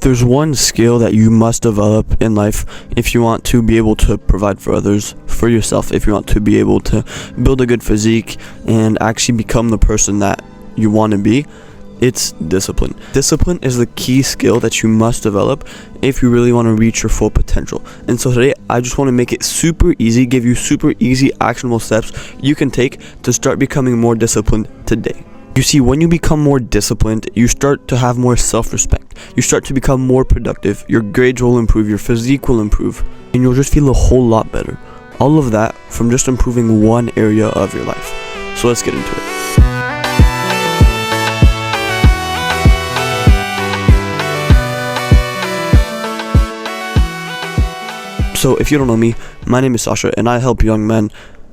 there's one skill that you must develop in life if you want to be able to provide for others, for yourself, if you want to be able to build a good physique and actually become the person that you want to be, it's discipline. Discipline is the key skill that you must develop if you really want to reach your full potential. And so today, I just want to make it super easy, give you super easy actionable steps you can take to start becoming more disciplined today. You see, when you become more disciplined, you start to have more self-respect. You start to become more productive. Your grades will improve, your physique will improve, and you'll just feel a whole lot better. All of that from just improving one area of your life. So let's get into it. So if you don't know me, my name is Sasha, and I help young men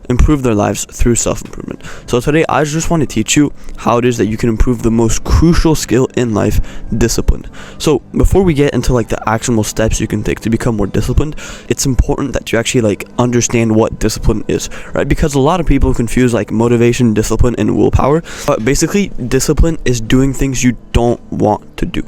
improve their lives through self-improvement. So today I just want to teach you how it is that you can improve the most crucial skill in life, discipline. So before we get into like the actionable steps you can take to become more disciplined, it's important that you actually like understand what discipline is, right? Because a lot of people confuse like motivation, discipline, and willpower. But basically, discipline is doing things you don't want to do.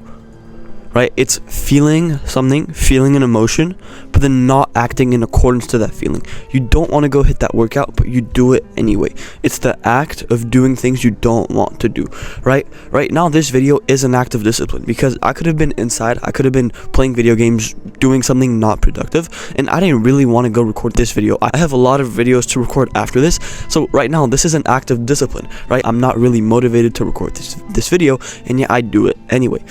Right? It's feeling something, feeling an emotion, but then not acting in accordance to that feeling. You don't want to go hit that workout, but you do it anyway. It's the act of doing things you don't want to do, right? Right now, this video is an act of discipline because I could have been inside, I could have been playing video games, doing something not productive, and I didn't really want to go record this video. I have a lot of videos to record after this, so right now, this is an act of discipline, right? I'm not really motivated to record this video, and yet I do it anyway.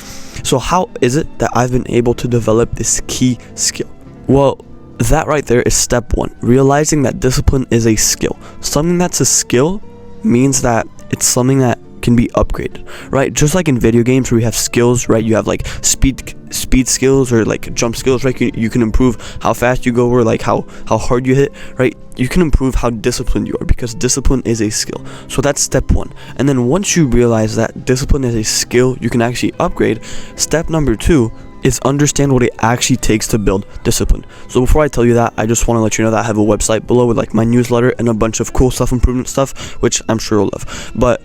So how is it that I've been able to develop this key skill? Well, that right there is step one, realizing that discipline is a skill. Something that's a skill means that it's something that can be upgraded, right? Just like in video games where we have skills, right? You have like speed skills or like jump skills, right? You can improve how fast you go or like how hard you hit, right? You can improve how disciplined you are because discipline is a skill. So that's step one. And then once you realize that discipline is a skill you can actually upgrade, step number two is understand what it actually takes to build discipline. So before I tell you that, I just want to let you know that I have a website below with like my newsletter and a bunch of cool self-improvement stuff, which I'm sure you'll love. But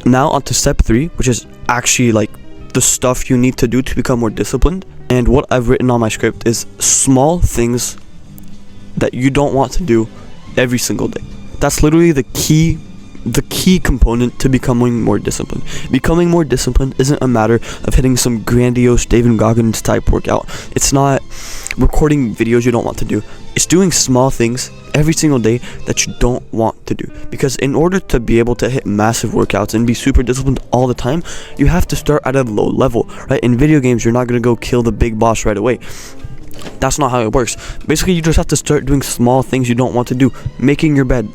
now on to step three, which is actually like the stuff you need to do to become more disciplined. And what I've written on my script is small things that you don't want to do every single day. That's literally the key component to becoming more disciplined. Becoming more disciplined isn't a matter of hitting some grandiose David Goggins type workout. It's not recording videos you don't want to do. It's doing small things every single day that you don't want to do. Because in order to be able to hit massive workouts and be super disciplined all the time, you have to start at a low level, right? In video games, you're not going to go kill the big boss right away. That's not how it works. Basically, you just have to start doing small things you don't want to do. Making your bed,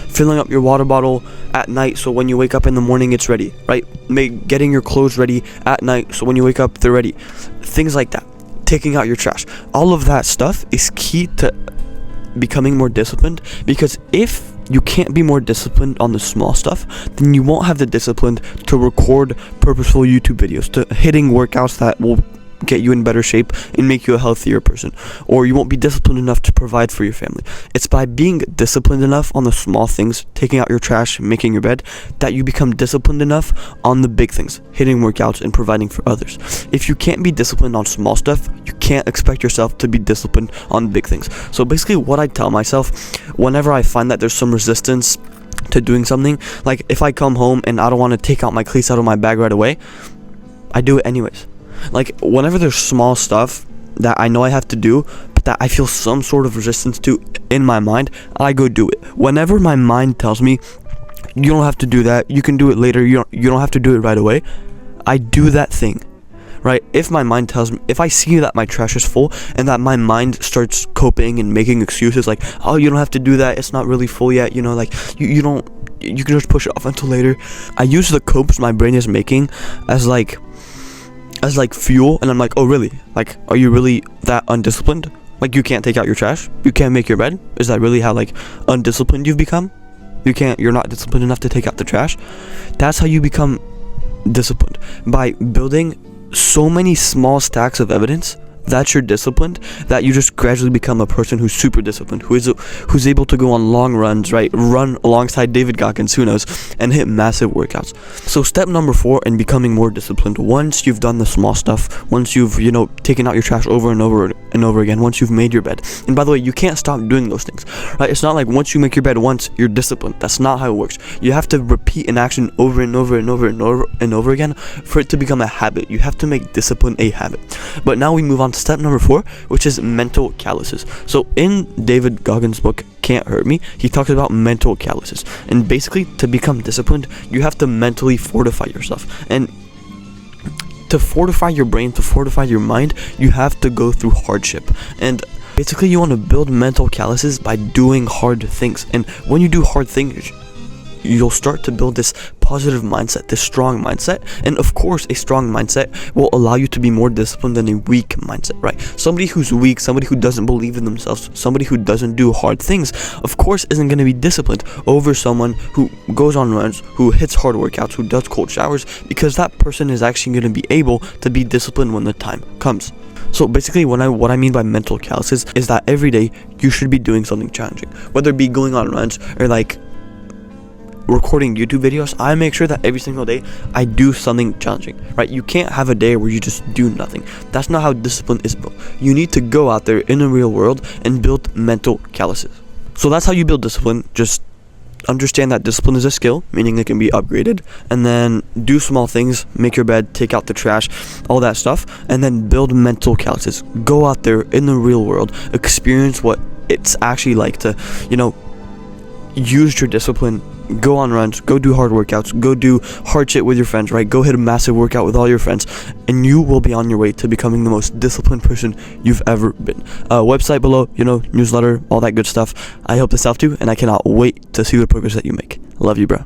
filling up your water bottle at night so when you wake up in the morning it's ready, right? Getting your clothes ready at night so when you wake up they're ready. Things like that. Taking out your trash. All of that stuff is key to becoming more disciplined, because if you can't be more disciplined on the small stuff, then you won't have the discipline to record purposeful YouTube videos, to hitting workouts that will get you in better shape and make you a healthier person, or you won't be disciplined enough to provide for your family. It's by being disciplined enough on the small things, taking out your trash, making your bed, that you become disciplined enough on the big things, hitting workouts and providing for others. If you can't be disciplined on small stuff, you can't expect yourself to be disciplined on big things. So basically what I tell myself whenever I find that there's some resistance to doing something, like if I come home and I don't want to take out my cleats out of my bag right away, I do it anyways. Like whenever there's small stuff that I know I have to do, but that I feel some sort of resistance to in my mind, I go do it. Whenever my mind tells me, you don't have to do that, you can do it later, you don't have to do it right away, I do that thing, right? If my mind tells me, if I see that my trash is full and that my mind starts coping and making excuses like, oh, you don't have to do that, it's not really full yet, you know, like you can just push it off until later. I use the copes my brain is making as like fuel, and I'm like, oh really? Like, are you really that undisciplined? Like, you can't take out your trash? You can't make your bed? Is that really how like undisciplined you've become? You're not disciplined enough to take out the trash? That's how you become disciplined, by building so many small stacks of evidence that's your discipline, that you just gradually become a person who's super disciplined, who's able to go on long runs, right? Run alongside David Goggins, who knows, and hit massive workouts. So step number 4 in becoming more disciplined, once you've done the small stuff, once you've, taken out your trash over and over again, once you've made your bed. And by the way, you can't stop doing those things, right? It's not like once you make your bed once, you're disciplined. That's not how it works. You have to repeat an action over and over and over and over and over again for it to become a habit. You have to make discipline a habit. But now we move on to step number 4, which is mental calluses. So in David Goggins' book, Can't Hurt Me, he talks about mental calluses. And basically, to become disciplined, you have to mentally fortify yourself. And to fortify your brain, to fortify your mind, you have to go through hardship. And basically, you want to build mental calluses by doing hard things. And when you do hard things, you'll start to build this positive mindset, this strong mindset. And of course, a strong mindset will allow you to be more disciplined than a weak mindset, right? Somebody who's weak, somebody who doesn't believe in themselves, somebody who doesn't do hard things, of course isn't going to be disciplined over someone who goes on runs, who hits hard workouts, who does cold showers, because that person is actually going to be able to be disciplined when the time comes. So basically, what I mean by mental calluses is that every day you should be doing something challenging, whether it be going on runs or like recording YouTube videos. I make sure that every single day I do something challenging, right? You can't have a day where you just do nothing. That's not how discipline is built. You need to go out there in the real world and build mental calluses. So that's how you build discipline. Just understand that discipline is a skill, meaning it can be upgraded, and then do small things, make your bed, take out the trash, all that stuff, and then build mental calluses. Go out there in the real world, experience what it's actually like to, use your discipline. Go on runs, go do hard workouts, go do hard shit with your friends, right? Go hit a massive workout with all your friends, and you will be on your way to becoming the most disciplined person you've ever been. Website below, newsletter, all that good stuff. I hope this helped you, and I cannot wait to see the progress that you make. Love you, bro.